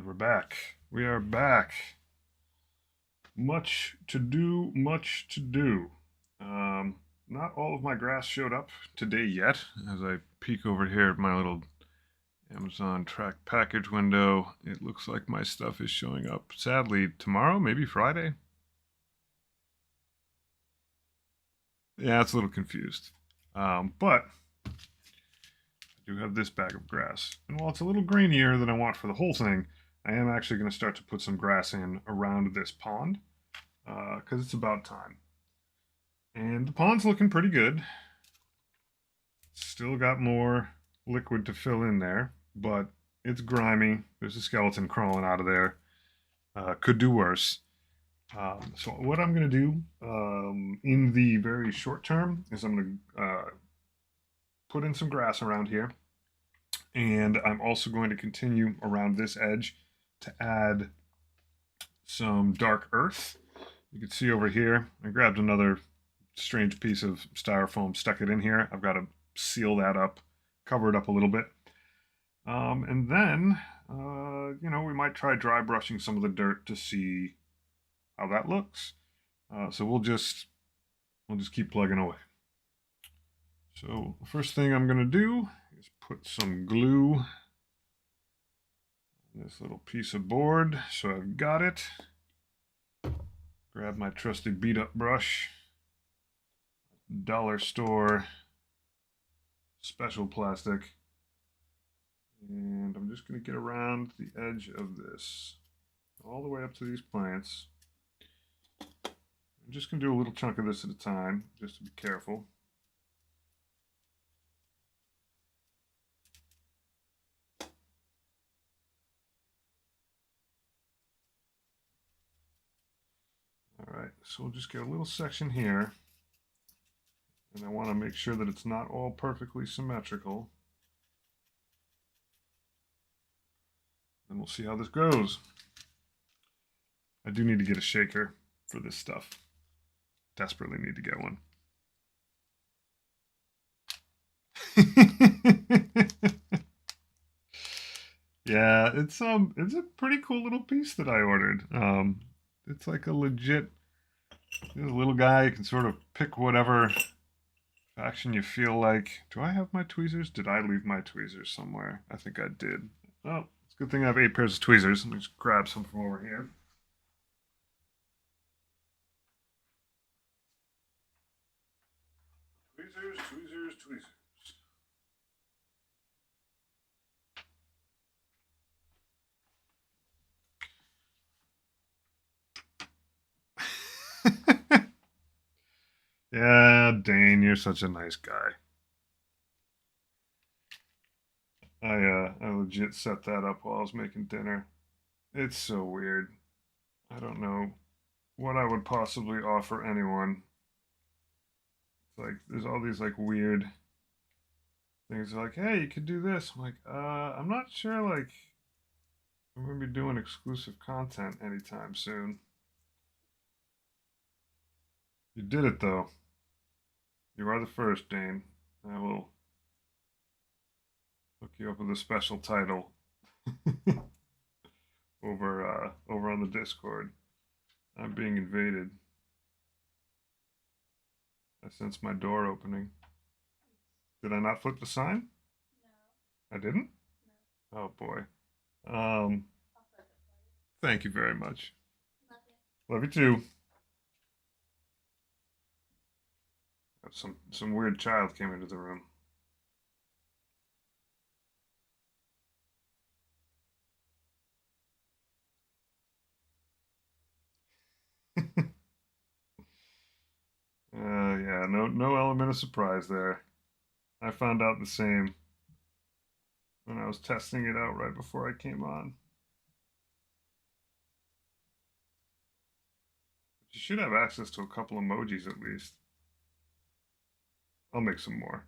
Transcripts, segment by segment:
we're back. We are back. Much to do, much to do. Not all of my grass showed up today yet. As I peek over here at my little Amazon track package window, it looks like my stuff is showing up sadly tomorrow, maybe Friday. Yeah, it's a little confused. But I do have this bag of grass. And while it's a little grainier than I want for the whole thing, I am actually going to start to put some grass in around this pond because it's about time. And the pond's looking pretty good. Still got more liquid to fill in there, but it's grimy. There's a skeleton crawling out of there. Could do worse. So what I'm going to do in the very short term is I'm going to put in some grass around here. And I'm also going to continue around this edge to add some dark earth. You can see over here, I grabbed another strange piece of styrofoam, stuck it in here. I've got to seal that up, cover it up a little bit. And then, we might try dry brushing some of the dirt to see how that looks. So we'll just keep plugging away. So the first thing I'm going to do is put some glue on this little piece of board. So I've got it. Grab my trusty beat up brush. Dollar store special plastic. And I'm just going to get around the edge of this all the way up to these plants. I'm just going to do a little chunk of this at a time, just to be careful. All right, so we'll just get a little section here. And I want to make sure that it's not all perfectly symmetrical. And we'll see how this goes. I do need to get a shaker for this stuff. Desperately need to get one. Yeah, it's a pretty cool little piece that I ordered. It's like a legit little guy. You can sort of pick whatever faction you feel like. Do I have my tweezers? Did I leave my tweezers somewhere? I think I did. Oh, it's a good thing I have 8 pairs of tweezers. Let me just grab some from over here. Tweezers, tweezers, tweezers. Yeah, Dane, you're such a nice guy. I legit set that up while I was making dinner. It's so weird. I don't know what I would possibly offer anyone. It's like there's all these like weird things like, hey, you could do this. I'm like, I'm not sure like I'm gonna be doing exclusive content anytime soon. You did it though. You are the first, Dane. I will hook you up with a special title over on the Discord. I'm being invaded. I sense my door opening. Did I not flip the sign? No. I didn't? No. Oh boy. Thank you very much. Love you. Love you too. Some weird child came into the room. Yeah, no element of surprise there. I found out the same when I was testing it out right before I came on. You should have access to a couple emojis at least. I'll make some more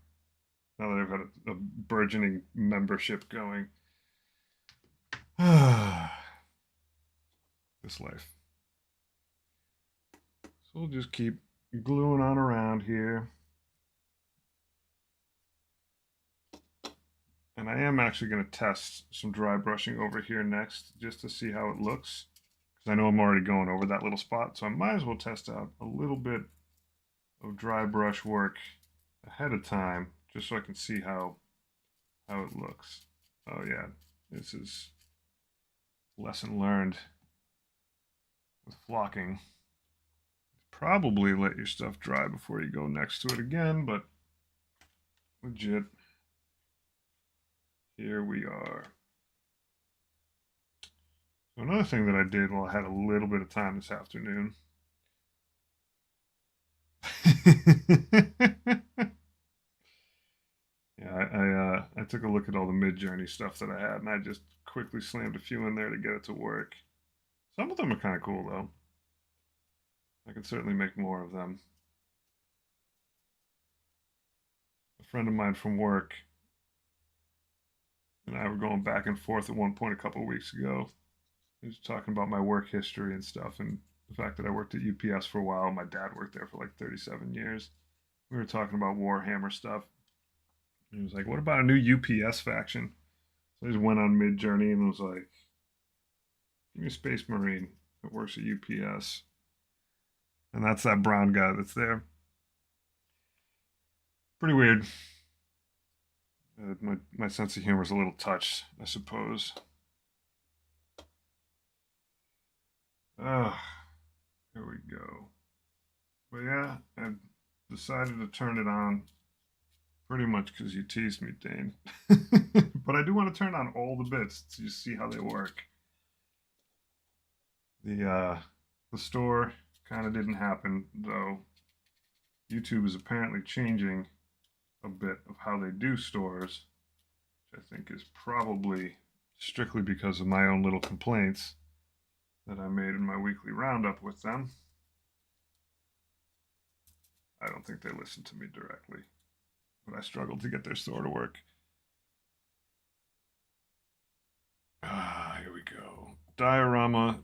now that I've got a burgeoning membership going. This life. So we'll just keep gluing on around here. And And I am actually going to test some dry brushing over here next just to see how it looks. Because I know I'm already going over that little spot, so I might as well test out a little bit of dry brush work ahead of time just so I can see how it looks. Oh yeah, this is lesson learned with flocking. Probably let your stuff dry before you go next to it again, but legit, here we are. So another thing that I did while I had a little bit of time this afternoon. Yeah, I took a look at all the Mid-Journey stuff that I had, and I just quickly slammed a few in there to get it to work. Some of them are kind of cool, though. I could certainly make more of them. A friend of mine from work and I were going back and forth at one point a couple of weeks ago. He was talking about my work history and stuff, and the fact that I worked at UPS for a while. My dad worked there for like 37 years. We were talking about Warhammer stuff. He was like, "What about a new UPS faction?" So I just went on Mid-Journey and was like, "Give me a Space Marine that works at UPS." And that's that brown guy that's there. Pretty weird. My sense of humor is a little touched, I suppose. Ah, here we go. But yeah, I decided to turn it on pretty much because you teased me, Dane. But I do want to turn on all the bits to just see how they work. The store kind of didn't happen, though. YouTube is apparently changing a bit of how they do stores, which I think is probably strictly because of my own little complaints that I made in my weekly roundup with them. I don't think they listen to me directly, but I struggled to get their store to work. Ah, here we go. Diorama.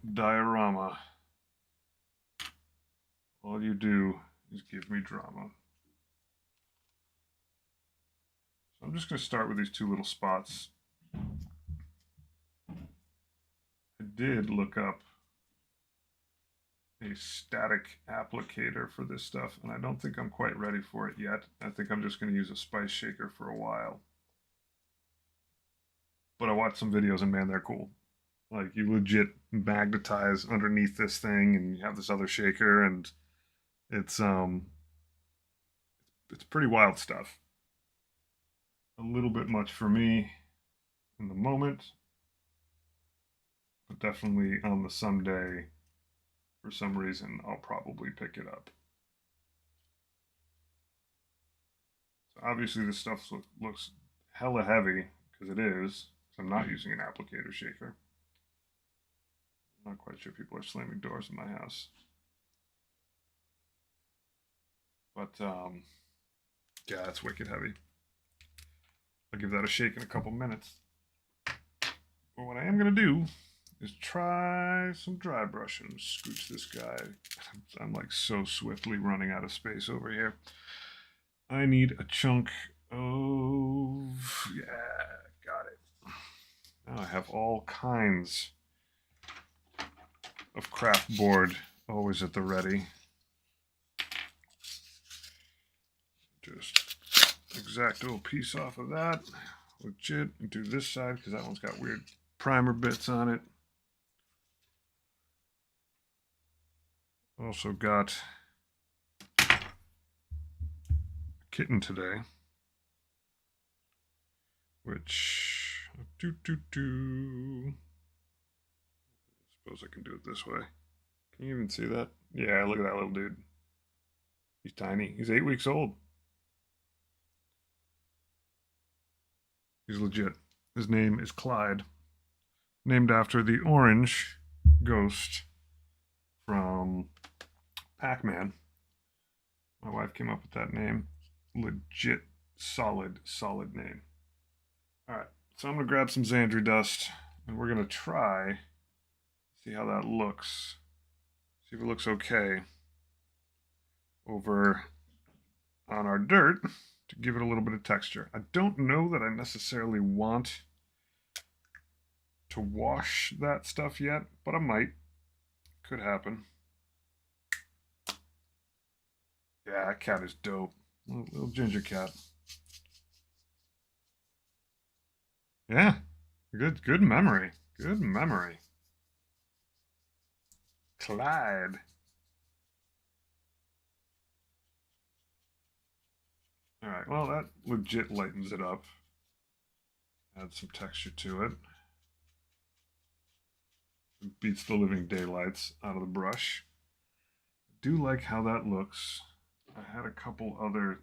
All you do is give me drama. So I'm just going to start with these two little spots. I did look up a static applicator for this stuff, and I don't think I'm quite ready for it yet. I think I'm just going to use a spice shaker for a while. But I watched some videos, and man, they're cool. Like, you legit magnetize underneath this thing, and you have this other shaker, and it's pretty wild stuff. A little bit much for me in the moment, but definitely on the someday, for some reason, I'll probably pick it up. So obviously this stuff looks hella heavy, because it is, because I'm not using an applicator shaker. I'm not quite sure people are slamming doors in my house. But, yeah, it's wicked heavy. I'll give that a shake in a couple minutes. But what I am going to do is try some dry brush and scooch this guy. I'm like so swiftly running out of space over here. I need a chunk of, yeah, got it. Now I have all kinds of craft board always at the ready. Just exacto a piece off of that. Legit. And do this side because that one's got weird primer bits on it. Also got a kitten today, which suppose I can do it this way. Can you even see that? Yeah, look at that little dude. He's tiny. He's 8 weeks old. He's legit. His name is Clyde, named after the orange ghost from Pac-Man. My wife came up with that name. Legit, solid name. All right, so I'm gonna grab some Xandri dust, and we're gonna try, see how that looks. See if it looks okay over on our dirt. to give it a little bit of texture. I don't know that I necessarily want to wash that stuff yet, but I might. Could happen. Yeah, that cat is dope. Little ginger cat. Yeah, good memory. Good memory. Clyde. All right, well, that legit lightens it up. Add some texture to it. It beats the living daylights out of the brush. I do like how that looks. I had a couple other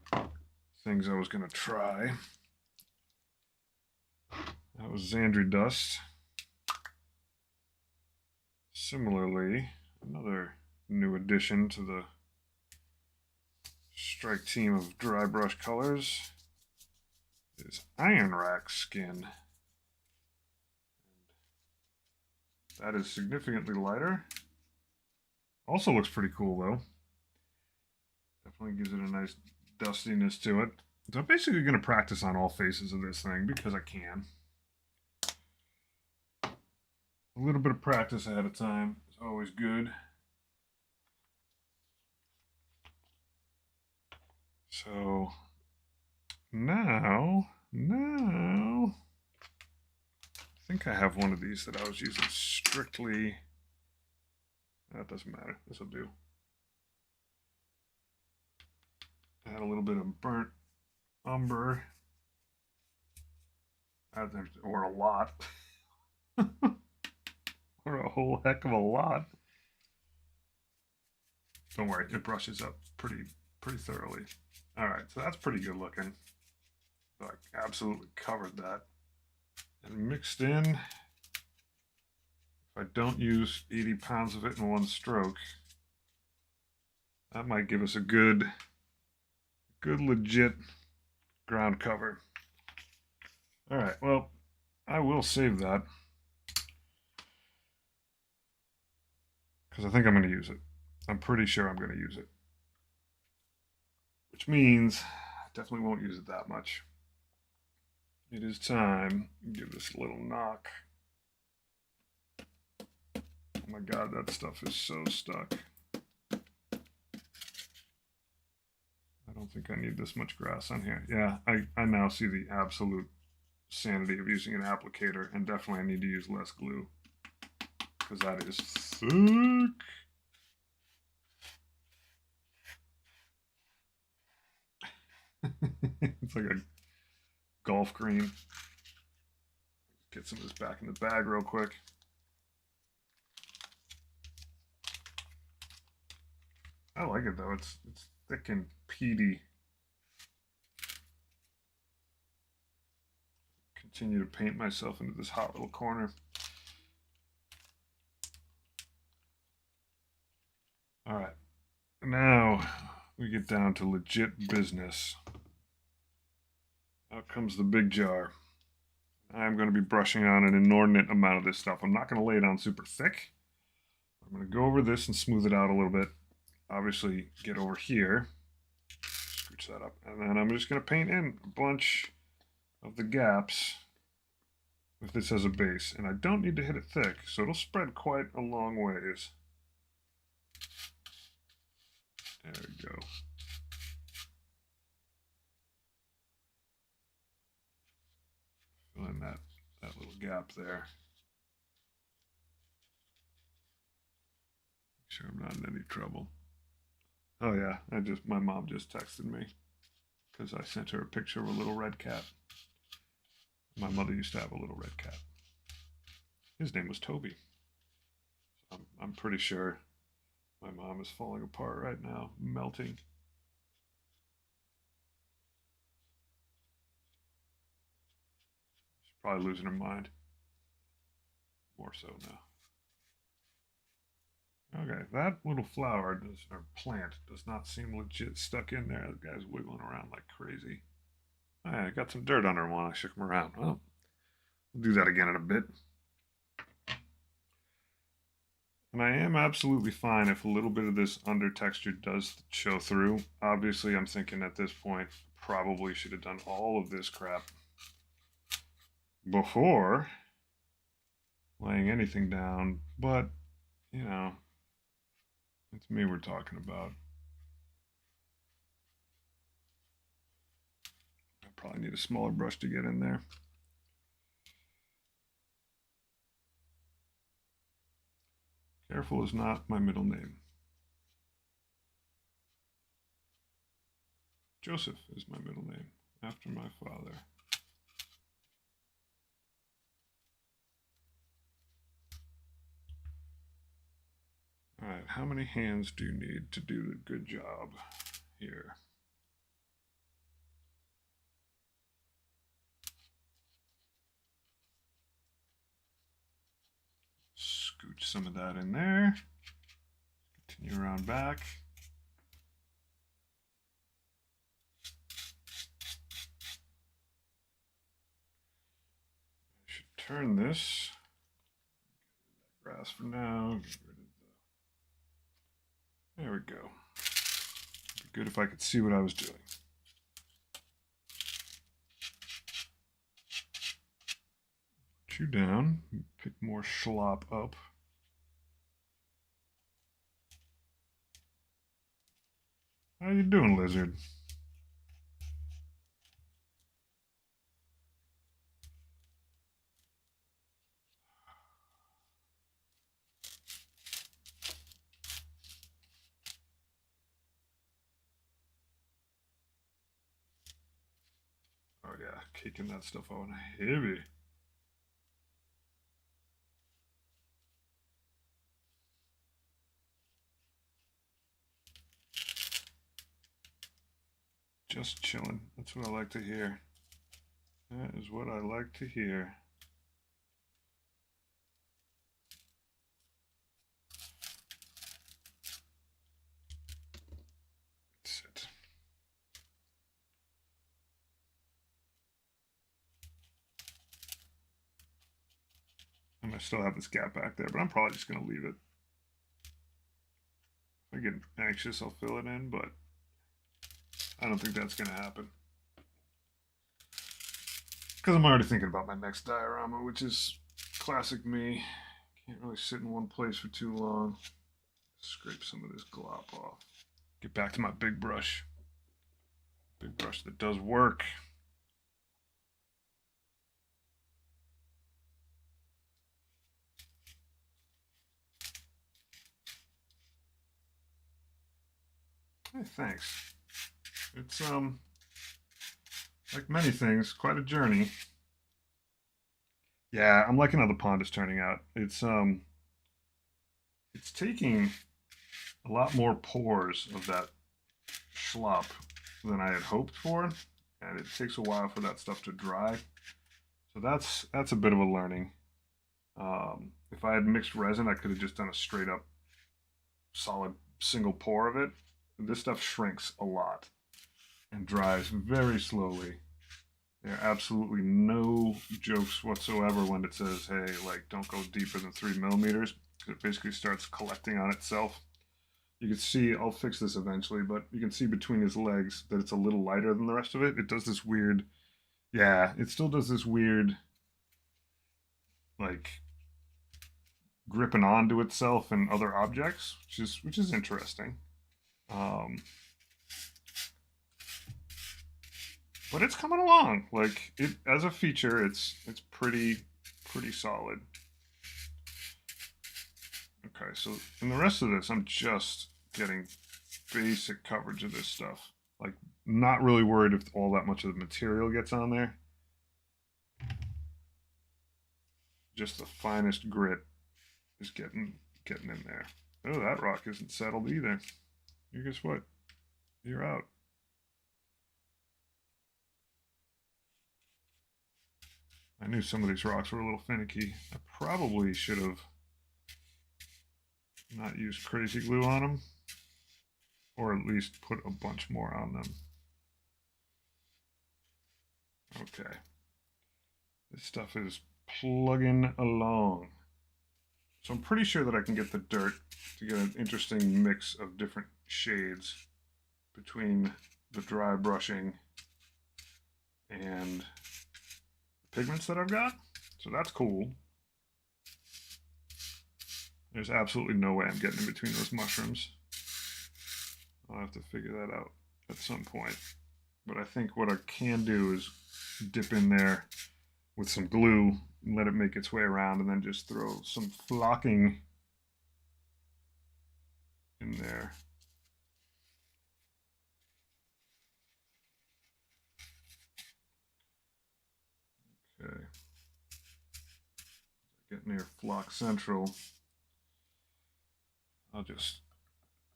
things I was going to try. That was Xandri Dust. Similarly, another new addition to the strike team of dry brush colors is Iron Rack Skin. That is significantly lighter. Also looks pretty cool though. Definitely gives it a nice dustiness to it. So I'm basically going to practice on all faces of this thing because I can. A little bit of practice ahead of time is always good. So now, I think I have one of these that I was using strictly. That doesn't matter. This will do. Add a little bit of burnt umber. Or a lot. Or a whole heck of a lot. Don't worry, it brushes up pretty thoroughly. All right, so that's pretty good looking. So I absolutely covered that. And mixed in, if I don't use 80 pounds of it in one stroke, that might give us a good legit ground cover. All right, well, I will save that because I think I'm going to use it. I'm pretty sure I'm going to use it, which means I definitely won't use it that much. It is time to give this a little knock. Oh my God, that stuff is so stuck. I don't think I need this much grass on here. Yeah, I now see the absolute sanity of using an applicator, and definitely I need to use less glue because that is thick. It's like a golf green. Get some of this back in the bag real quick. I like it though. It's thick and peaty. Continue to paint myself into this hot little corner. All right, now we get down to legit business. Out comes the big jar. I'm going to be brushing on an inordinate amount of this stuff. I'm not going to lay it on super thick. I'm going to go over this and smooth it out a little bit. Obviously, get over here, scooch that up, and then I'm just going to paint in a bunch of the gaps with this as a base. And I don't need to hit it thick, so it'll spread quite a long ways. There we go. Fill in that little gap there. Make sure I'm not in any trouble. Oh yeah, my mom just texted me because I sent her a picture of a little red cat. My mother used to have a little red cat. His name was Toby. I'm pretty sure my mom is falling apart right now, melting. She's probably losing her mind. More so now. Okay, that little flower or plant does not seem legit stuck in there. The guy's wiggling around like crazy. I got some dirt under him while I shook him around. Well, we'll do that again in a bit. And I am absolutely fine if a little bit of this under texture does show through. Obviously, I'm thinking at this point, probably should have done all of this crap before laying anything down, but, you know, it's me we're talking about. I probably need a smaller brush to get in there. Careful is not my middle name. Joseph is my middle name, after my father. All right, how many hands do you need to do the good job here? Scooch some of that in there. Continue around back. I should turn this. Get rid of that grass for now. Get rid of the... There we go. It'd be good if I could see what I was doing. Put you down. Pick more schlop up. How you doing, lizard? Oh yeah, kicking that stuff out heavy. Just chilling. That's what I like to hear. That is what I like to hear. Sit. And I still have this gap back there, but I'm probably just going to leave it. If I get anxious, I'll fill it in, but I don't think that's going to happen. Because I'm already thinking about my next diorama, which is classic me. Can't really sit in one place for too long. Scrape some of this glop off. Get back to my big brush. Big brush that does work. Hey, thanks. It's like many things, quite a journey. Yeah, I'm liking how the pond is turning out. It's taking a lot more pores of that schlop than I had hoped for, and it takes a while for that stuff to dry. So that's a bit of a learning. If I had mixed resin, I could have just done a straight up solid single pour of it. This stuff shrinks a lot and dries very slowly. There are absolutely no jokes whatsoever when it says, hey, like, don't go deeper than 3 millimeters. It basically starts collecting on itself. You can see, I'll fix this eventually, but you can see between his legs that it's a little lighter than the rest of it. It does this weird, yeah, it still does this weird, like, gripping onto itself and other objects, which is interesting. But it's coming along. Like, it as a feature, it's pretty solid. Okay, so in the rest of this, I'm just getting basic coverage of this stuff. Like, not really worried if all that much of the material gets on there. Just the finest grit is getting in there. Oh, that rock isn't settled either. You guess what? You're out. I knew some of these rocks were a little finicky. I probably should have not used crazy glue on them, or at least put a bunch more on them. Okay. This stuff is plugging along. So I'm pretty sure that I can get the dirt to get an interesting mix of different shades between the dry brushing and pigments that I've got. So that's cool. There's absolutely no way I'm getting in between those mushrooms. I'll have to figure that out at some point. But I think what I can do is dip in there with some glue and let it make its way around, and then just throw some flocking in there. Okay. Get near flock central, I'll just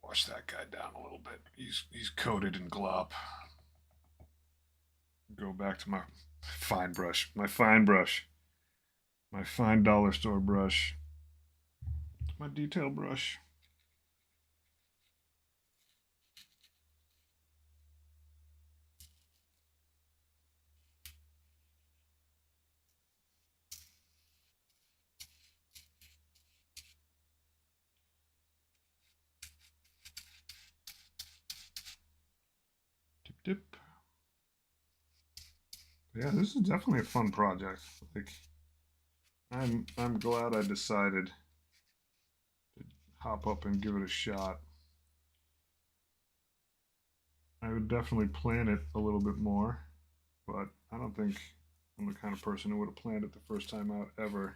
wash that guy down a little bit. He's coated in glop. Go back to my fine brush. My fine brush. My fine dollar store brush. My detail brush. Dip dip. Yeah, this is definitely a fun project. Like, I'm glad I decided to hop up and give it a shot. I would definitely plan it a little bit more, but I don't think I'm the kind of person who would have planned it the first time out ever.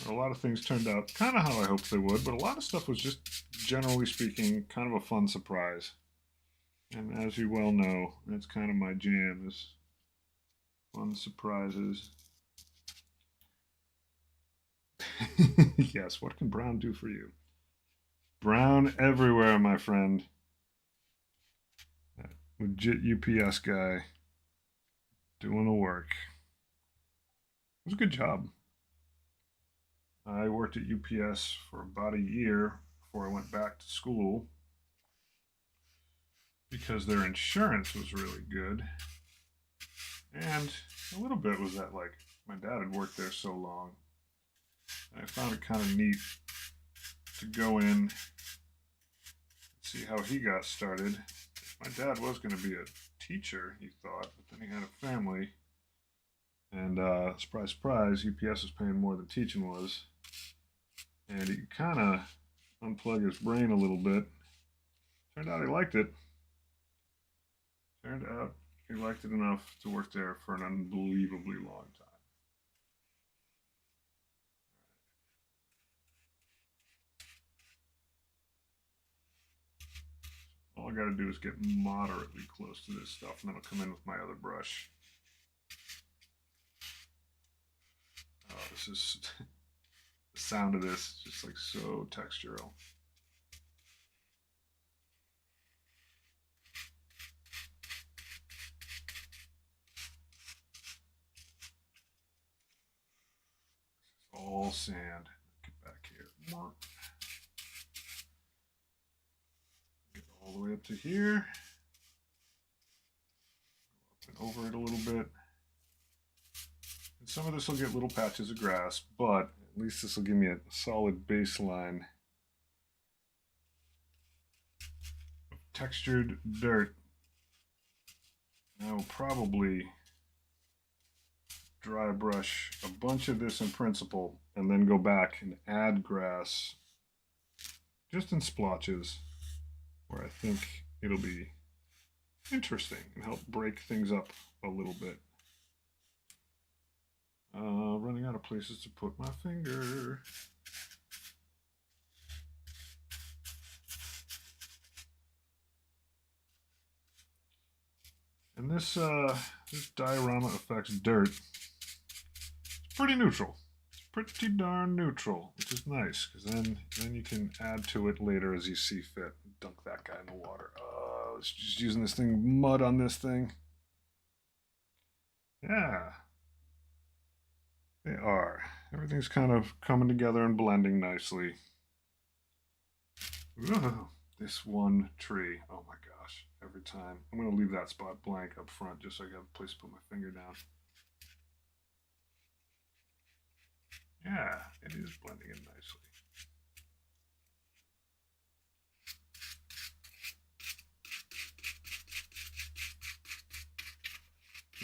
A lot of things turned out kind of how I hoped they would, but a lot of stuff was just, generally speaking, kind of a fun surprise. And as you well know, that's kind of my jam, is fun surprises. Yes, what can brown do for you? Brown everywhere, my friend. That legit UPS guy doing the work. It was a good job. I worked at UPS for about a year before I went back to school because their insurance was really good. And a little bit was that, like, my dad had worked there so long. And I found it kind of neat to go in and see how he got started. My dad was going to be a teacher, he thought, but then he had a family. And surprise, surprise, UPS was paying more than teaching was. And he kind of unplugged his brain a little bit. Turned out he liked it. Turned out he liked it enough to work there for an unbelievably long time. All I got to do is get moderately close to this stuff, and then I'll come in with my other brush. Oh, this is the sound of this is just like so textural. All sand. Get back here. Get all the way up to here. Go up and over it a little bit. And some of this will get little patches of grass, but at least this will give me a solid baseline of textured dirt. I will probably dry brush a bunch of this in principle and then go back and add grass just in splotches where I think it'll be interesting and help break things up a little bit. Running out of places to put my finger. And this diorama affects dirt. It's pretty neutral. It's pretty darn neutral, which is nice, because then you can add to it later as you see fit. Dunk that guy in the water. Oh, it's just using this thing, mud on this thing. Yeah. They are. Everything's kind of coming together and blending nicely. Ugh, this one tree. Oh my gosh. Every time. I'm going to leave that spot blank up front just so I got a place to put my finger down. Yeah, it is blending in nicely.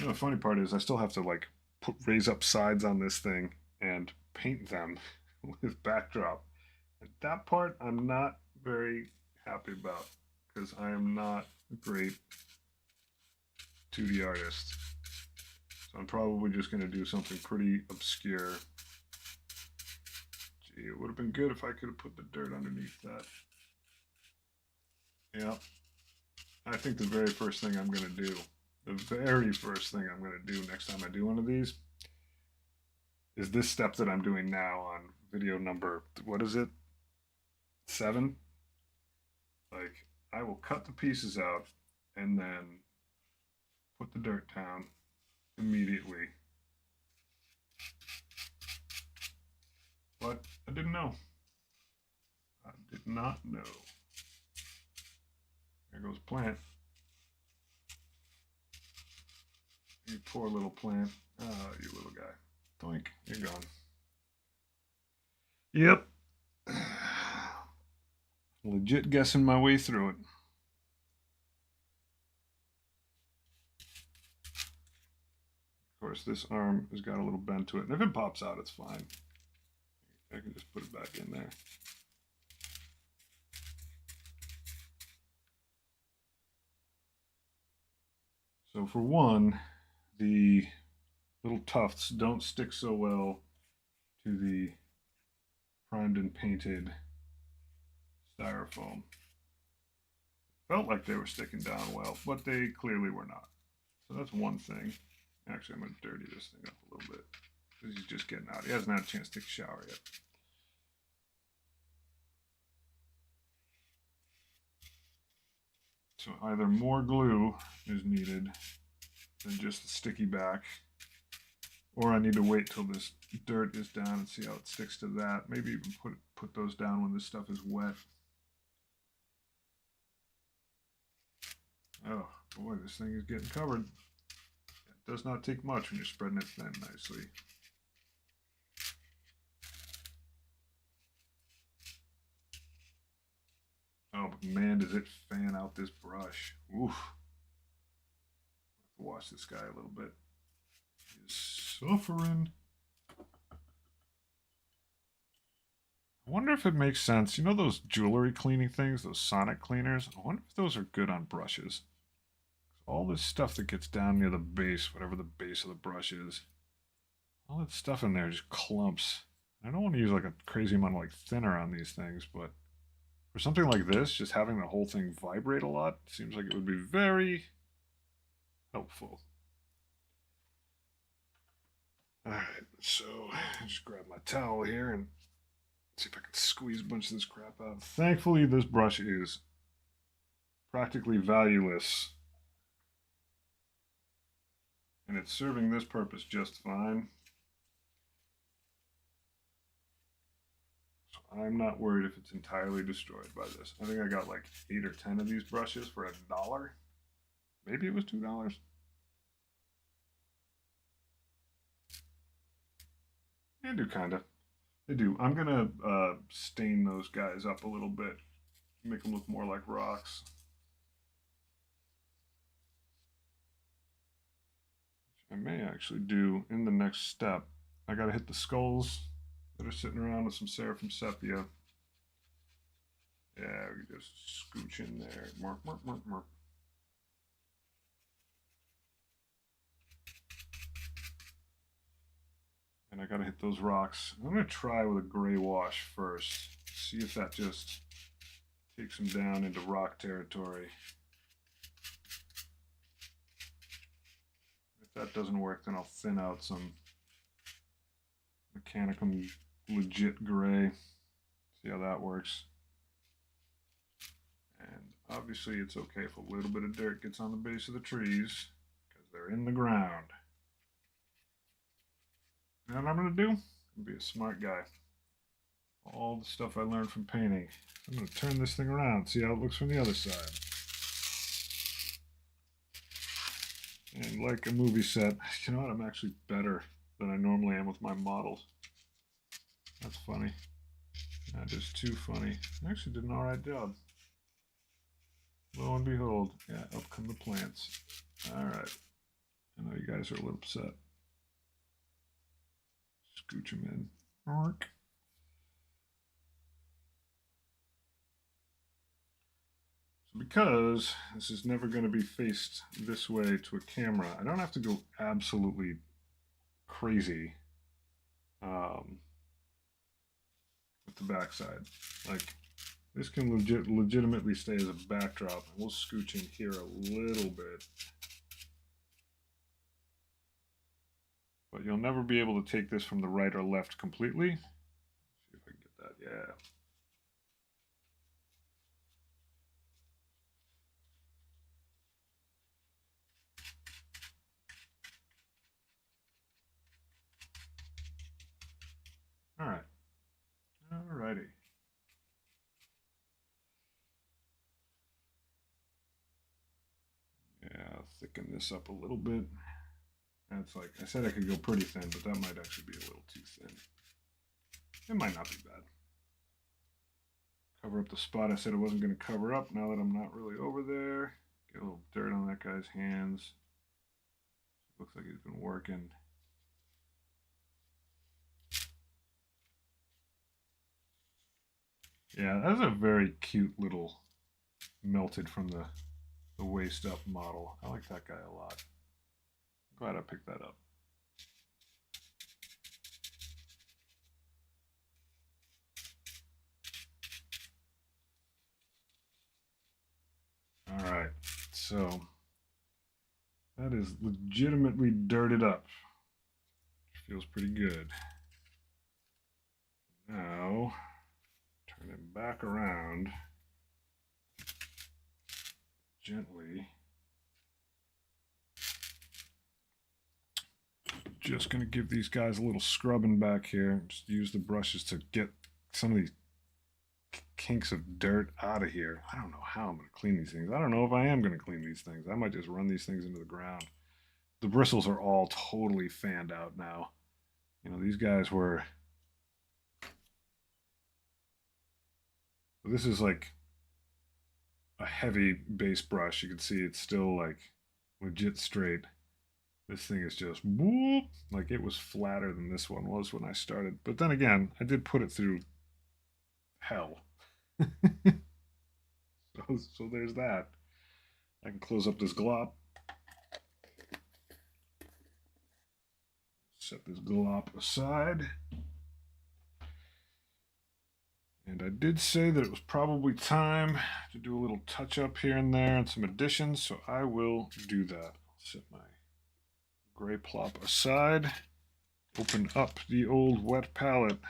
You know, the funny part is I still have to like raise up sides on this thing and paint them with backdrop. And that part I'm not very happy about because I am not a great 2D artist. So I'm probably just going to do something pretty obscure. Gee, it would have been good if I could have put the dirt underneath that. Yeah, I think the very first thing I'm going to do, the very first thing I'm going to do next time I do one of these is this step that I'm doing now on video number, what is it? 7? Like, I will cut the pieces out and then put the dirt down immediately. But I didn't know. I did not know. There goes plant. You poor little plant. Oh, you little guy. Doink, you're gone. Yep. Legit guessing my way through it. Of course, this arm has got a little bend to it, and if it pops out, it's fine. I can just put it back in there. So for one, the little tufts don't stick so well to the primed and painted styrofoam. Felt like they were sticking down well, but they clearly were not. So that's one thing. Actually, I'm going to dirty this thing up a little bit because he's just getting out. He hasn't had a chance to take a shower yet. So either more glue is needed than just the sticky back, or I need to wait till this dirt is down and see how it sticks to that. Maybe even put those down when this stuff is wet. Oh boy, this thing is getting covered. It does not take much when you're spreading it thin nicely. Oh, but man, does it fan out this brush. Oof. I have to wash this guy a little bit. He's suffering. I wonder if it makes sense. You know those jewelry cleaning things, those sonic cleaners? I wonder if those are good on brushes. All this stuff that gets down near the base, whatever the base of the brush is, all that stuff in there just clumps. I don't want to use like a crazy amount of like thinner on these things, but for something like this, just having the whole thing vibrate a lot seems like it would be very helpful. Alright, so just grab my towel here and see if I can squeeze a bunch of this crap out. Thankfully, this brush is practically valueless, and it's serving this purpose just fine. So I'm not worried if it's entirely destroyed by this. I think I got like 8 or 10 of these brushes for $1. Maybe it was $2. They do kinda. They do. I'm gonna stain those guys up a little bit, make them look more like rocks. Which I may actually do in the next step. I gotta hit the skulls that are sitting around with some seraphim sepia. Yeah, we can just scooch in there. Mark, mark, mark, mark. And I gotta hit those rocks. I'm gonna try with a gray wash first. See if that just takes them down into rock territory. If that doesn't work, then I'll thin out some Mechanicum legit gray. See how that works. And obviously it's okay if a little bit of dirt gets on the base of the trees because they're in the ground. And what I'm going to do, be a smart guy. All the stuff I learned from painting. I'm going to turn this thing around, see how it looks from the other side. And like a movie set, you know what, I'm actually better than I normally am with my models. That's funny. That is too funny. I actually did an alright job. Lo and behold, yeah, up come the plants. Alright. I know you guys are a little upset. Scooch them in. Ark. So because this is never going to be faced this way to a camera, I don't have to go absolutely crazy with the backside. Like, this can legitimately stay as a backdrop. And we'll scooch in here a little bit. But you'll never be able to take this from the right or left completely. Let's see if I can get that. Yeah. All right. All righty. Yeah, thicken this up a little bit. That's like, I said I could go pretty thin, but that might actually be a little too thin. It might not be bad. Cover up the spot I said I wasn't going to cover up now that I'm not really over there. Get a little dirt on that guy's hands. Looks like he's been working. Yeah, that's a very cute little melted from the waist up model. I like that guy a lot. Glad I picked that up. All right, so that is legitimately dirted up. Feels pretty good. Now, turn it back around gently. Just going to give these guys a little scrubbing back here. Just use the brushes to get some of these kinks of dirt out of here. I don't know how I'm going to clean these things. I don't know if I am going to clean these things. I might just run these things into the ground. The bristles are all totally fanned out now. You know, these guys were... This is like a heavy base brush. You can see it's still like legit straight. This thing is just whoop, like it was flatter than this one was when I started. But then again, I did put it through hell. So there's that. I can close up this glop. Set this glop aside. And I did say that it was probably time to do a little touch up here and there and some additions, so I will do that. I'll set my gray plop aside, open up the old wet palette.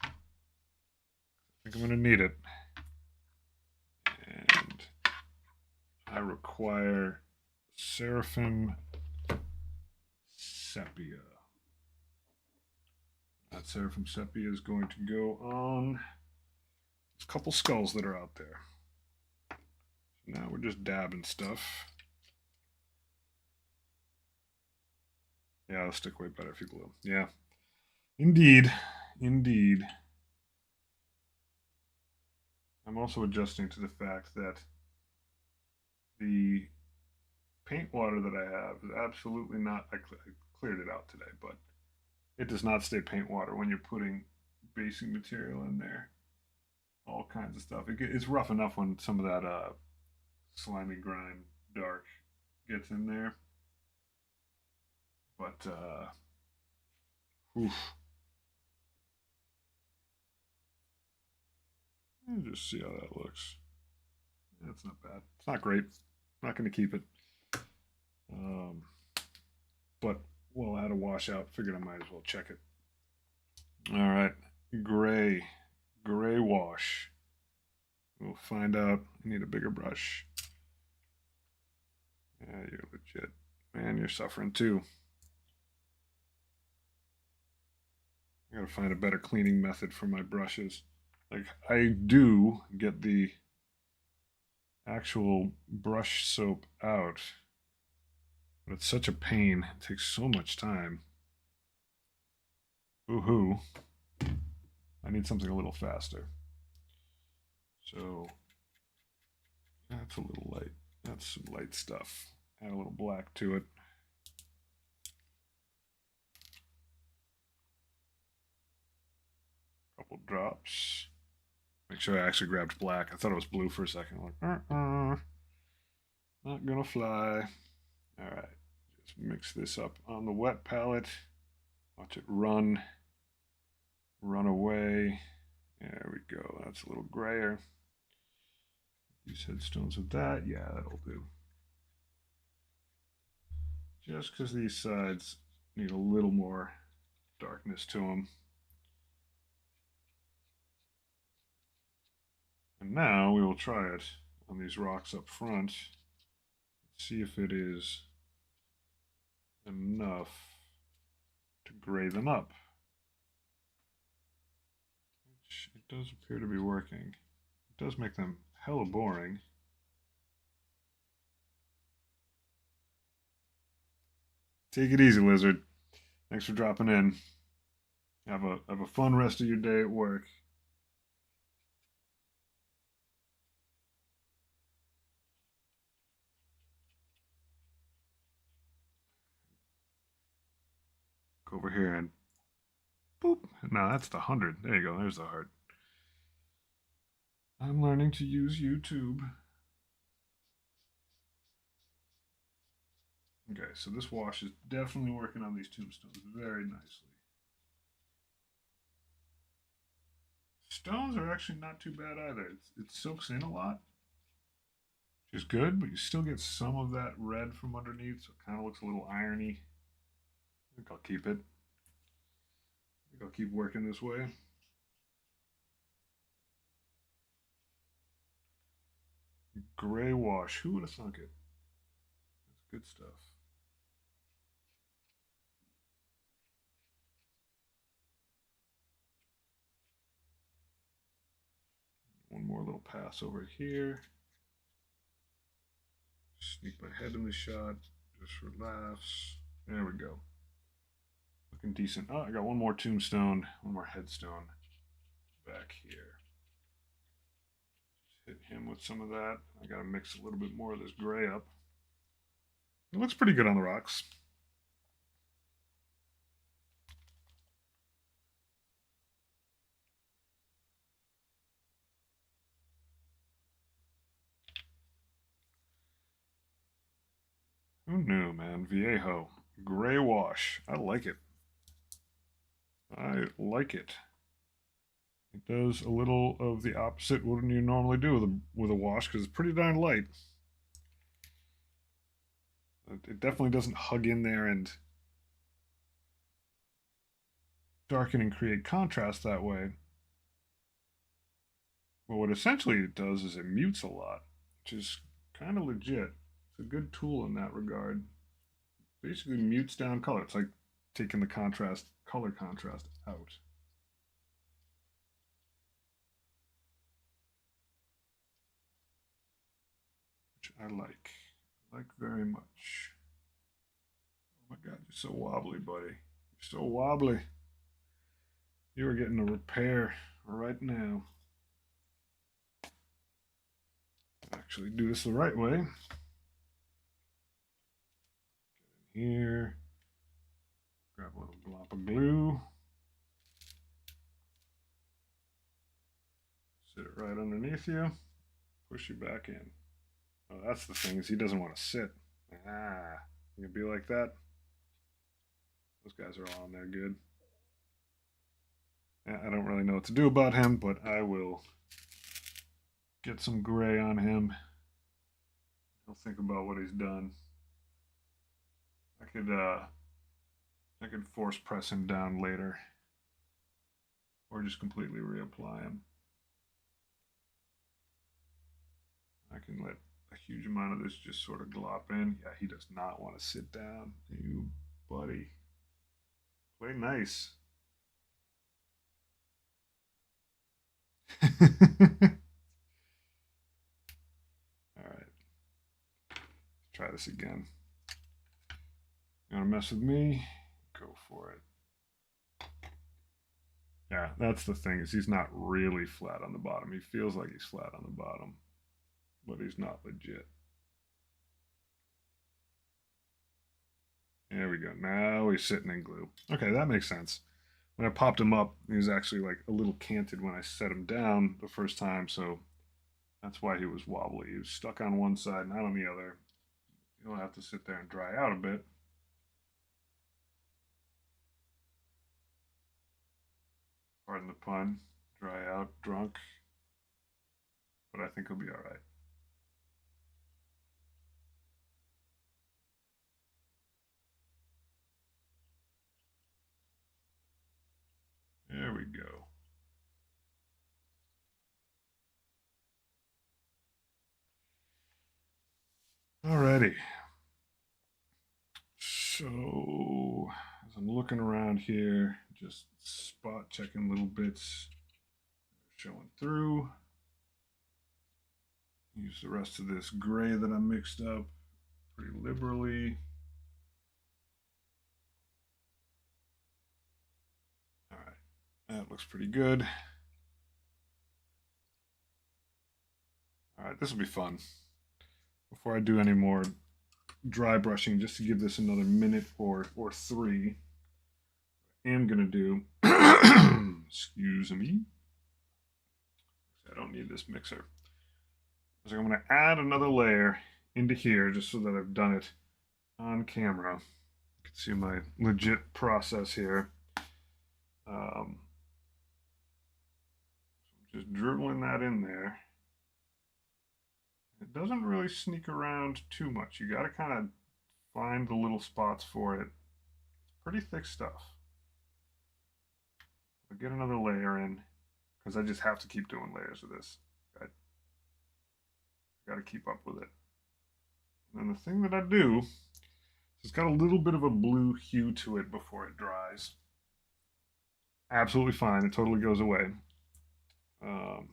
I think I'm going to need it. And I require Seraphim Sepia. That Seraphim Sepia is going to go on a couple skulls that are out there. So now we're just dabbing stuff. Yeah, it'll stick way better if you glue. Yeah, indeed, indeed. I'm also adjusting to the fact that the paint water that I have is absolutely not, I cleared it out today, but it does not stay paint water when you're putting basing material in there. All kinds of stuff. It's rough enough when some of that slimy grime dark gets in there. But, oof. Let's just see how that looks. That's not bad. It's not great. Not going to keep it. But we'll add a washout. Figured I might as well check it. All right. Gray wash. We'll find out. I need a bigger brush. Yeah, you're legit. Man, you're suffering too. I gotta find a better cleaning method for my brushes. Like, I do get the actual brush soap out, but it's such a pain. It takes so much time. Woohoo. I need something a little faster. So that's a little light. That's some light stuff. Add a little black to it. Couple drops. Make sure I actually grabbed black. I thought it was blue for a second. Like, not gonna fly. All right, just mix this up on the wet palette. Watch it run away. There we go. That's a little grayer. These headstones with that. Yeah, that'll do. Just because these sides need a little more darkness to them. And now we will try it on these rocks up front. See if it is enough to gray them up. Which it does appear to be working. It does make them hella boring. Take it easy, Lizard. Thanks for dropping in. Have a fun rest of your day at work. Go over here and boop. No, that's the 100. There you go. There's the heart. I'm learning to use YouTube. Okay, so this wash is definitely working on these tombstones very nicely. Stones are actually not too bad either. It soaks in a lot, which is good, but you still get some of that red from underneath, so it kind of looks a little irony. I think I'll keep it. I think I'll keep working this way. Gray wash. Who would have thunk it? That's good stuff. One more little pass over here. Sneak my head in the shot just for laughs. There we go. Looking decent. Oh, I got one more tombstone, one more headstone back here. Just hit him with some of that. I got to mix a little bit more of this gray up. It looks pretty good on the rocks. Who knew, man? Viejo. Gray wash. I like it. I like it. It does a little of the opposite what you normally do with a wash because it's pretty darn light. It definitely doesn't hug in there and darken and create contrast that way. But what essentially it does is it mutes a lot, which is kind of legit. It's a good tool in that regard. Basically mutes down color. It's like taking the color contrast out. Which I like very much. Oh my God, you're so wobbly, buddy. You're so wobbly. You are getting a repair right now. Actually do this the right way. Get in here. Grab a little glop of glue. Sit it right underneath you. Push you back in. Oh, that's the thing, is he doesn't want to sit. Ah, you can be like that. Those guys are all in there good. I don't really know what to do about him, but I will get some gray on him. He'll think about what he's done. I could force press him down later, or just completely reapply him. I can let a huge amount of this just sort of glop in. Yeah, he does not want to sit down. You buddy. Play nice. All right. Let's try this again. You want to mess with me? Go for it. Yeah, that's the thing, is he's not really flat on the bottom. He feels like he's flat on the bottom, but he's not legit. There we go. Now he's sitting in glue. Okay, that makes sense. when I popped him up, he was actually like a little canted when I set him down the first time, so that's why he was wobbly. He was stuck on one side, not on the other. He'll have to sit there and dry out a bit. Pardon the pun. Dry out, drunk. But I think he'll be all right. There we go. Alrighty. So, as I'm looking around here, just spot checking little bits showing through. Use the rest of this gray that I mixed up pretty liberally. All right, that looks pretty good. All right, this will be fun. Before I do any more dry brushing, just to give this another minute or three, I am going to do, excuse me, I don't need this mixer. So I'm going to add another layer into here just so that I've done it on camera. You can see my legit process here. Just dribbling that in there. It doesn't really sneak around too much. You got to kind of find the little spots for it. It's pretty thick stuff. I'll get another layer in because I just have to keep doing layers of this. I got to keep up with it. And then the thing that I do, it's got a little bit of a blue hue to it before it dries. Absolutely fine. It totally goes away. The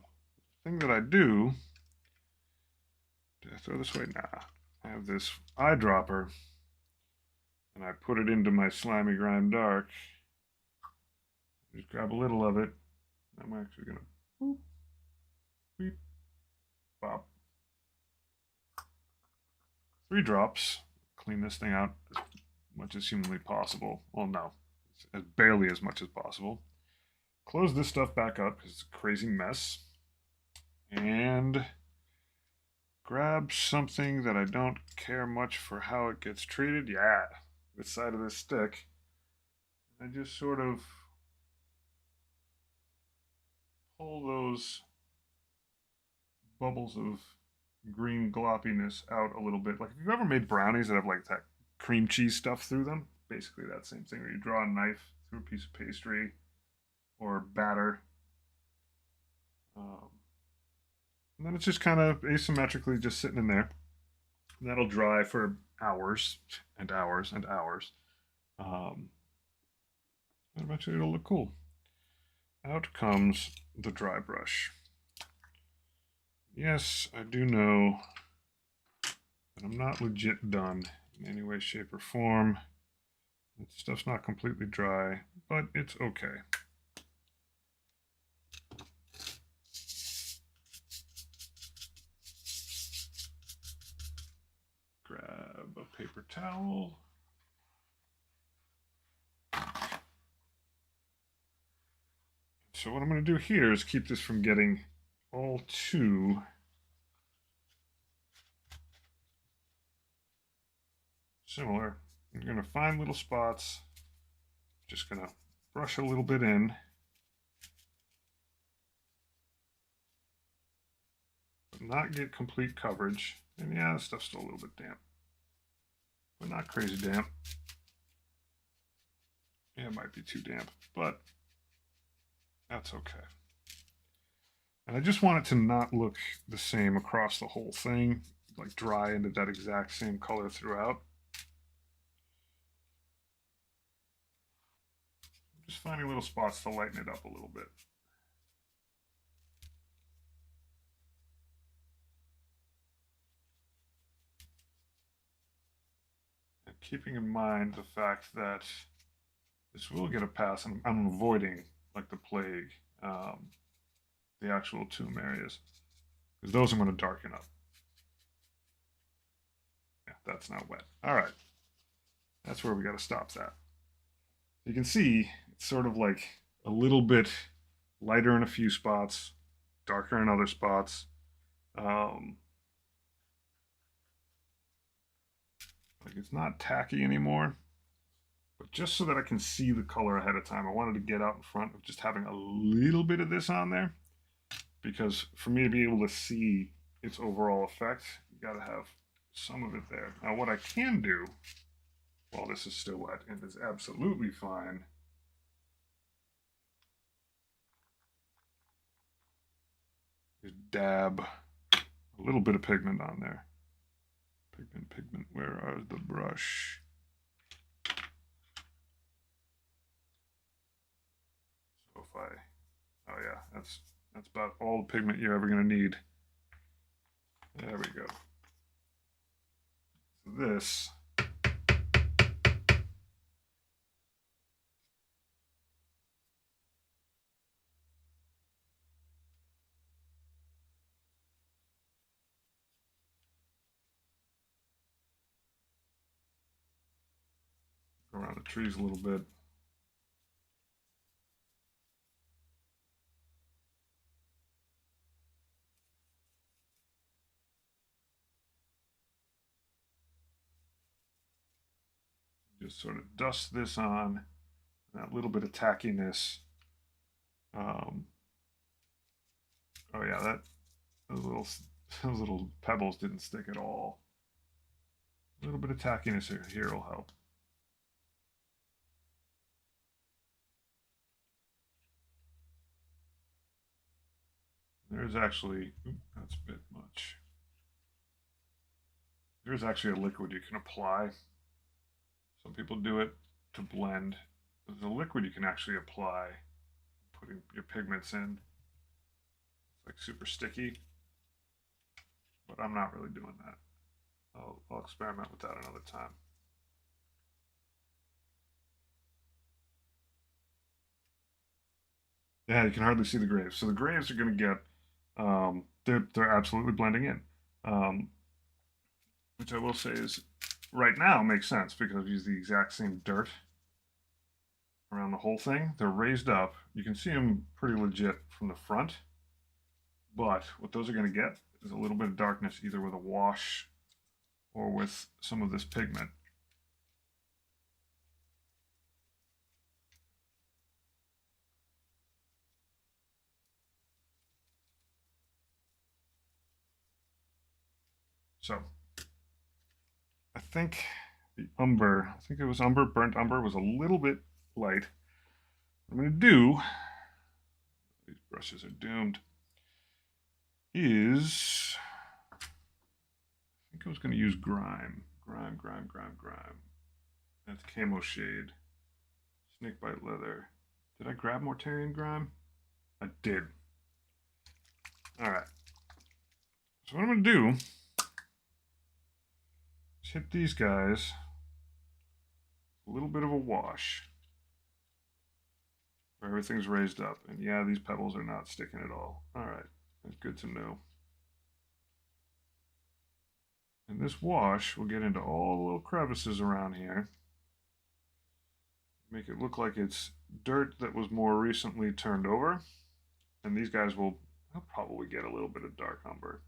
thing that I do, did I throw this away? Nah. I have this eyedropper, and I put it into my slimy grime dark. Just grab a little of it. I'm actually gonna boop, beep, bop. 3 drops. Clean this thing out as much as humanly possible. Well, no, as barely as much as possible. Close this stuff back up because it's a crazy mess. And grab something that I don't care much for how it gets treated. Yeah, the side of this stick. I just sort of pull those bubbles of green gloppiness out a little bit. Like if you've ever made brownies that have like that cream cheese stuff through them, basically that same thing where you draw a knife through a piece of pastry or batter. And then it's just kind of asymmetrically just sitting in there. And that'll dry for hours and hours and hours. And eventually it'll look cool. Out comes the dry brush. Yes, I do know that I'm not legit done in any way, shape, or form. That stuff's not completely dry, but it's okay. Grab a paper towel. So what I'm going to do here is keep this from getting all too similar. I'm going to find little spots. Just going to brush a little bit in. But not get complete coverage. And yeah, this stuff's still a little bit damp. But not crazy damp. Yeah, it might be too damp, but that's okay. And I just want it to not look the same across the whole thing, like dry into that exact same color throughout. Just finding little spots to lighten it up a little bit. And keeping in mind the fact that this will get a pass, and I'm avoiding, like the plague, the actual tomb areas, because those I'm going to darken up. Yeah, that's not wet. All right. That's where we got to stop that. You can see It's sort of like a little bit lighter in a few spots, darker in other spots. Um, like it's not tacky anymore, but just so that I can see the color ahead of time, I wanted to get out in front of just having a little bit of this on there, because for me to be able to see its overall effect, you got to have some of it there. Now, what I can do while this is still wet and is absolutely fine is dab a little bit of pigment on there. Pigment, where is the brush? So if I, oh yeah, that's about all the pigment you're ever going to need. There we go. So this go around the trees a little bit. Just sort of dust this on, that little bit of tackiness. Oh yeah, those little pebbles didn't stick at all. A little bit of tackiness here will help. There's actually, that's a bit much. There's actually a liquid you can apply. Some people do it to blend. There's a liquid you can actually apply, putting your pigments in. It's like super sticky, but I'm not really doing that. I'll experiment with that another time. Yeah, you can hardly see the graves. So the graves are going to get, they're absolutely blending in, which I will say is right now makes sense because I've used the exact same dirt around the whole thing. They're raised up. You can see them pretty legit from the front, but what those are going to get is a little bit of darkness either with a wash or with some of this pigment. So I think the umber, I think it was umber, burnt umber was a little bit light. What I'm going to do, these brushes are doomed, is I think I was going to use grime. Grime. That's camo shade. Snakebite leather. Did I grab Mortarian grime? I did. All right. So what I'm going to do is hit these guys a little bit of a wash where everything's raised up. And yeah, these pebbles are not sticking at all. All right. That's good to know. And this wash will get into all the little crevices around here. Make it look like it's dirt that was more recently turned over. And these guys will probably get a little bit of dark umber.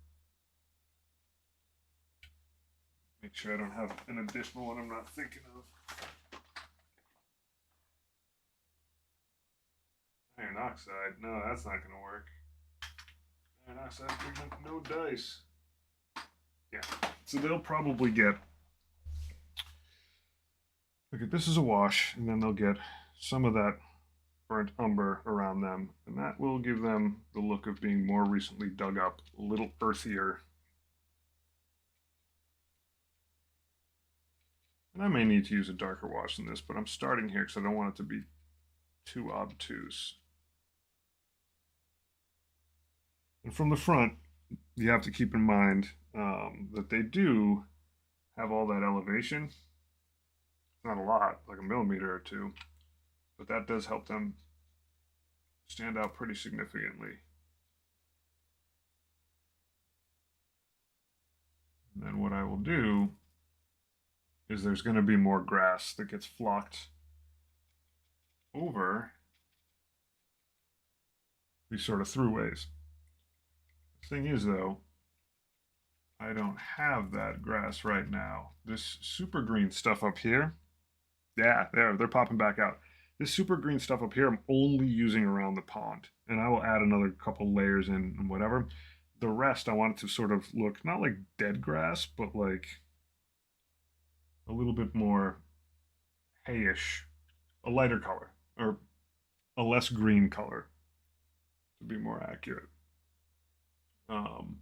Make sure I don't have an additional one I'm not thinking of. Iron oxide. No, that's not going to work. Iron oxide pigment, no dice. Yeah, so they'll probably get, look at this is a wash, and then they'll get some of that burnt umber around them, and that will give them the look of being more recently dug up, a little earthier. And I may need to use a darker wash than this, but I'm starting here because I don't want it to be too obtuse. And from the front, you have to keep in mind that they do have all that elevation. It's not a lot, like a millimeter or two, but that does help them stand out pretty significantly. And then what I will do is there's going to be more grass that gets flocked over these sort of throughways. The thing is, though, I don't have that grass right now. This super green stuff up here, yeah, they're popping back out. This super green stuff up here, I'm only using around the pond, and I will add another couple layers in and whatever. The rest, I want it to sort of look not like dead grass, but like a little bit more hayish, a lighter color, or a less green color, to be more accurate. Um,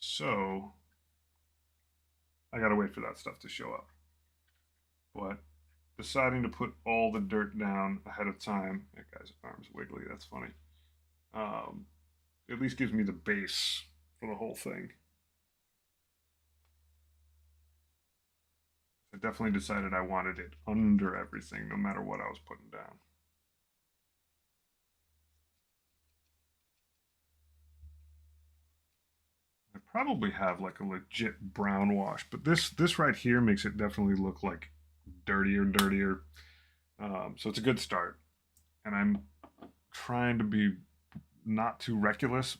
so I gotta wait for that stuff to show up. But deciding to put all the dirt down ahead of time, that guy's arm's wiggly, that's funny. Um, at least gives me the base for the whole thing. I definitely decided I wanted it under everything, no matter what I was putting down. I probably have like a legit brown wash, but this right here makes it definitely look like dirtier. So it's a good start, and I'm trying to be not too reckless.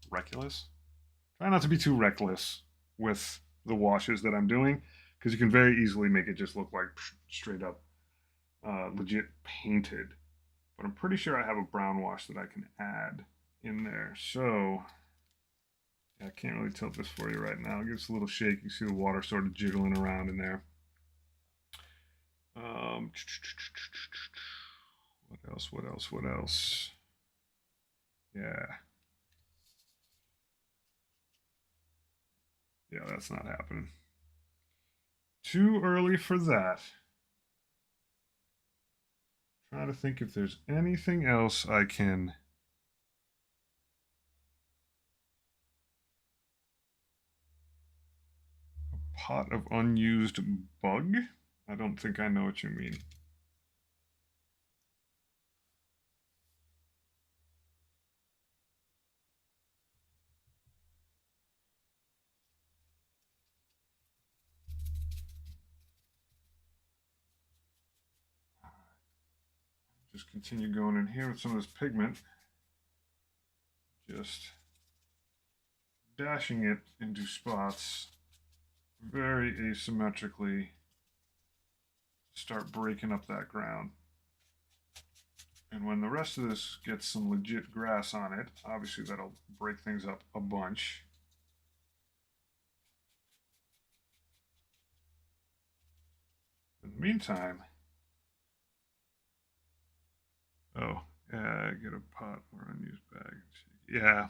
Try not to be too reckless with the washes that I'm doing, because you can very easily make it just look like straight up legit painted. But I'm pretty sure I have a brown wash that I can add in there. So yeah, I can't really tilt this for you right now. Give us a little shake. You see the water sort of jiggling around in there. What else? Yeah. Yeah, that's not happening. Too early for that. Trying to think if there's anything else I can. A pot of unused bug? I don't think I know what you mean. Just continue going in here with some of this pigment. Just dashing it into spots very asymmetrically. Start breaking up that ground. And when the rest of this gets some legit grass on it, obviously that'll break things up a bunch. In the meantime, oh, yeah, get a pot or unused bag. Yeah.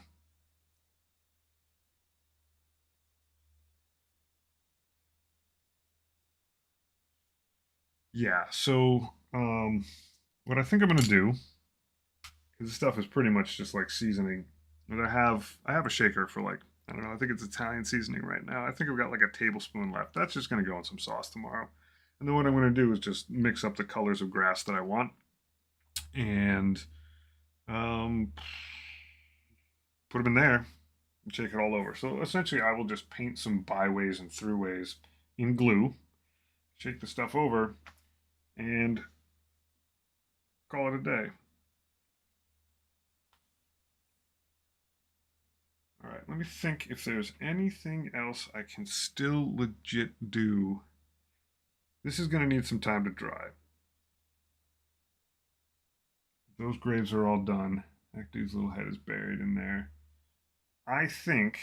Yeah, so what I think I'm gonna do, because this stuff is pretty much just like seasoning, and I have a shaker for like, I don't know, I think it's Italian seasoning right now. I think I've got like a tablespoon left. That's just gonna go in some sauce tomorrow. And then what I'm gonna do is just mix up the colors of grass that I want and um, put them in there and shake it all over. So essentially, I will just paint some byways and throughways in glue, shake the stuff over, and call it a day. All right, let me think if there's anything else I can still legit do. This is going to need some time to dry. Those graves are all done. That dude's little head is buried in there. I think,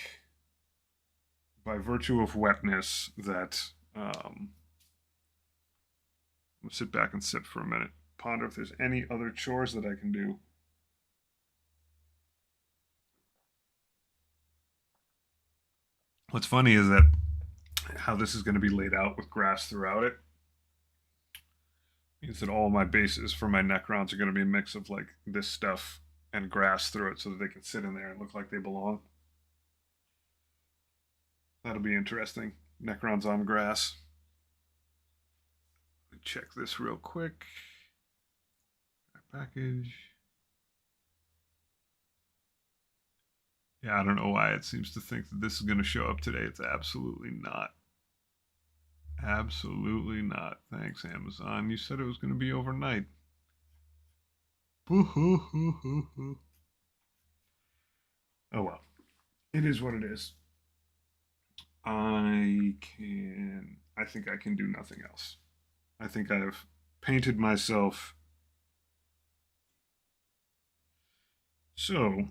by virtue of wetness, that I'll sit back and sit for a minute. Ponder if there's any other chores that I can do. What's funny is that how this is going to be laid out with grass throughout it means that all my bases for my necrons are going to be a mix of like this stuff and grass through it so that they can sit in there and look like they belong. That'll be interesting. Necrons on grass. Check this real quick. Package. Yeah, I don't know why it seems to think that this is going to show up today. It's absolutely not. Absolutely not. Thanks, Amazon. You said it was going to be overnight. Oh well. It is what it is. I think I can do nothing else. I think I've painted myself. So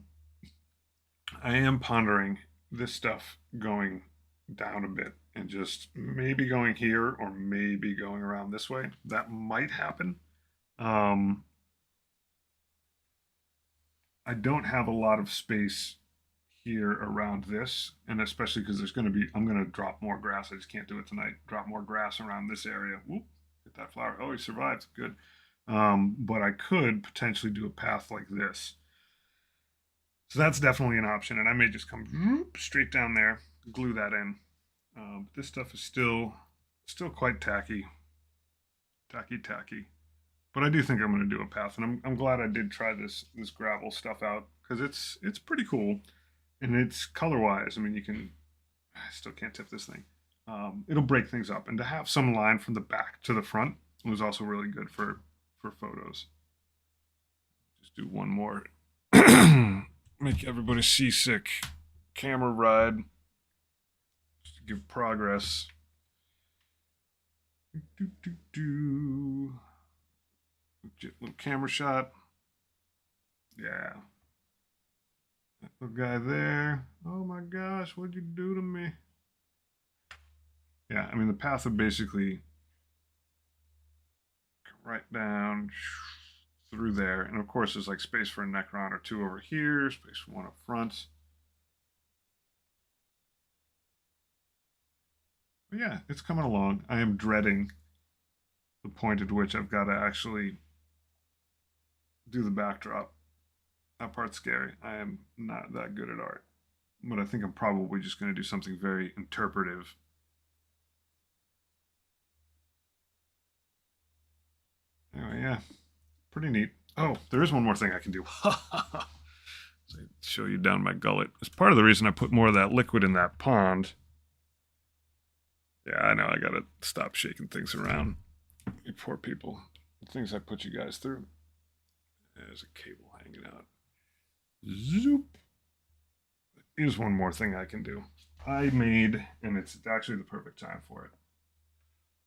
I am pondering this stuff going down a bit and just maybe going here or maybe going around this way. That might happen. Um, I don't have a lot of space here around this, and especially because I'm going to drop more grass. I just can't do it tonight. Drop more grass around this area. Whoop, hit that flower. Oh, he survived. Good. But I could potentially do a path like this. So that's definitely an option, and I may just come straight down there, glue that in. But this stuff is still quite tacky. But I do think I'm going to do a path, and I'm glad I did try this gravel stuff out because it's pretty cool, and it's color wise. I mean, I still can't tip this thing. It'll break things up, and to have some line from the back to the front was also really good for photos. Just do one more. Make everybody seasick. Camera ride. Just to give progress. Little camera shot. Yeah. That little guy there. Oh my gosh, what'd you do to me? Yeah, I mean, the path would basically come right down through there. And of course, there's like space for a Necron or two over here, space for one up front. But yeah, it's coming along. I am dreading the point at which I've got to actually do the backdrop. That part's scary. I am not that good at art. But I think I'm probably just going to do something very interpretive. Anyway, yeah, pretty neat. Oh, there is one more thing I can do. Show you down my gullet. It's part of the reason I put more of that liquid in that pond. Yeah, I know. I gotta stop shaking things around. You poor people. The things I put you guys through. There's a cable hanging out. Zoop. Here's one more thing I can do. I made, and it's actually the perfect time for it.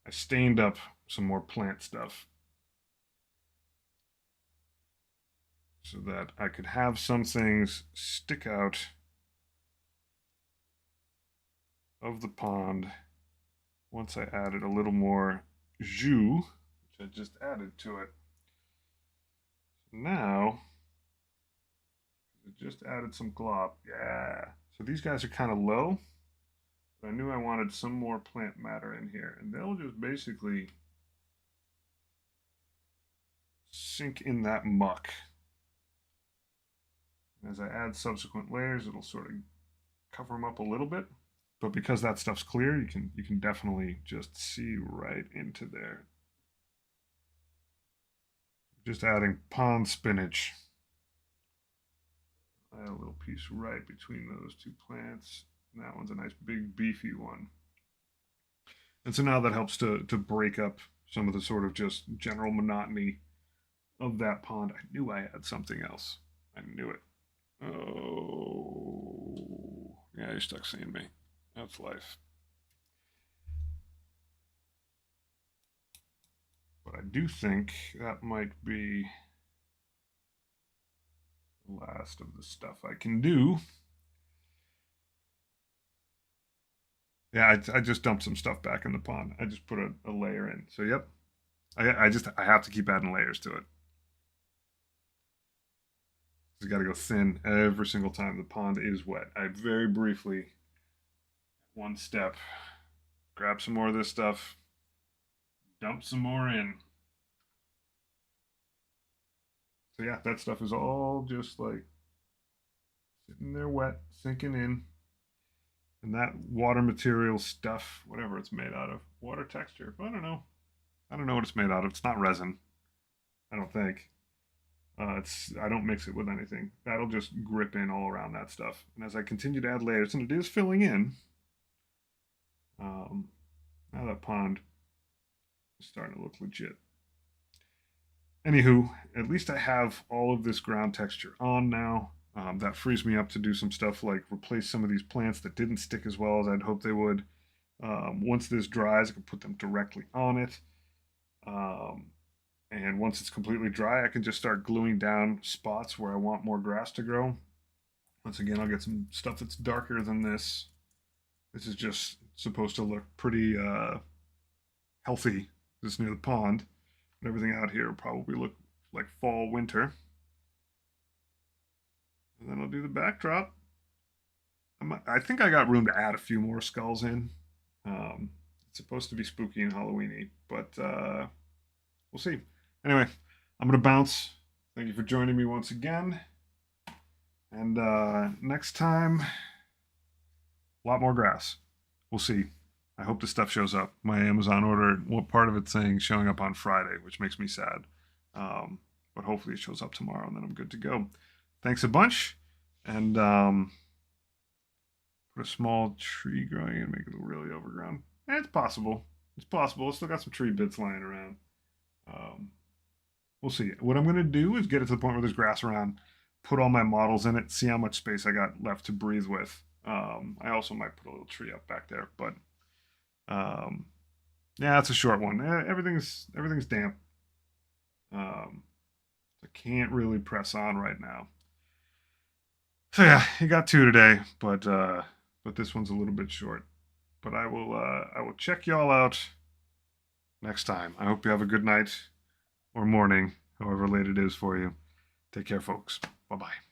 I stained up some more plant stuff so that I could have some things stick out of the pond once I added a little more jus, which I just added to it. Now, I just added some glop. Yeah. So these guys are kind of low, but I knew I wanted some more plant matter in here, and they'll just basically sink in that muck. As I add subsequent layers, it'll sort of cover them up a little bit. But because that stuff's clear, you can definitely just see right into there. Just adding pond spinach. I add a little piece right between those two plants. And that one's a nice big beefy one. And so now that helps to break up some of the sort of just general monotony of that pond. I knew I had something else. I knew it. Oh, yeah, you're stuck seeing me. That's life. But I do think that might be the last of the stuff I can do. Yeah, I just dumped some stuff back in the pond. I just put a layer in. So, yep. I have to keep adding layers to it. You got to go thin every single time the pond is wet. I very briefly, one step, grab some more of this stuff, dump some more in. So yeah, that stuff is all just like sitting there wet, sinking in. And that water material stuff, whatever it's made out of, water texture, I don't know. I don't know what it's made out of. It's not resin, I don't think. I don't mix it with anything. That'll just grip in all around that stuff. And as I continue to add layers, and it is filling in, Now that pond is starting to look legit. Anywho, at least I have all of this ground texture on now. That frees me up to do some stuff like replace some of these plants that didn't stick as well as I'd hoped they would. Once this dries, I can put them directly on it. And once it's completely dry, I can just start gluing down spots where I want more grass to grow. Once again, I'll get some stuff that's darker than this. This is just supposed to look pretty healthy. This near the pond. And everything out here will probably look like fall, winter. And then I'll do the backdrop. I think I got room to add a few more skulls in. It's supposed to be spooky and Halloweeny, but we'll see. Anyway, I'm going to bounce. Thank you for joining me once again. And next time, a lot more grass. We'll see. I hope the stuff shows up. My Amazon order, what part of it's saying showing up on Friday, which makes me sad. But hopefully it shows up tomorrow, and then I'm good to go. Thanks a bunch. And put a small tree growing and make it really overgrown. It's possible. It's possible. I still got some tree bits lying around. We'll see. What I'm going to do is get it to the point where there's grass around, put all my models in it, see how much space I got left to breathe with. I also might put a little tree up back there, but yeah, it's a short one. Everything's damp. I can't really press on right now. So yeah, you got 2 today, but this one's a little bit short. But I will check y'all out next time. I hope you have a good night or morning, however late it is for you. Take care, folks. Bye-bye.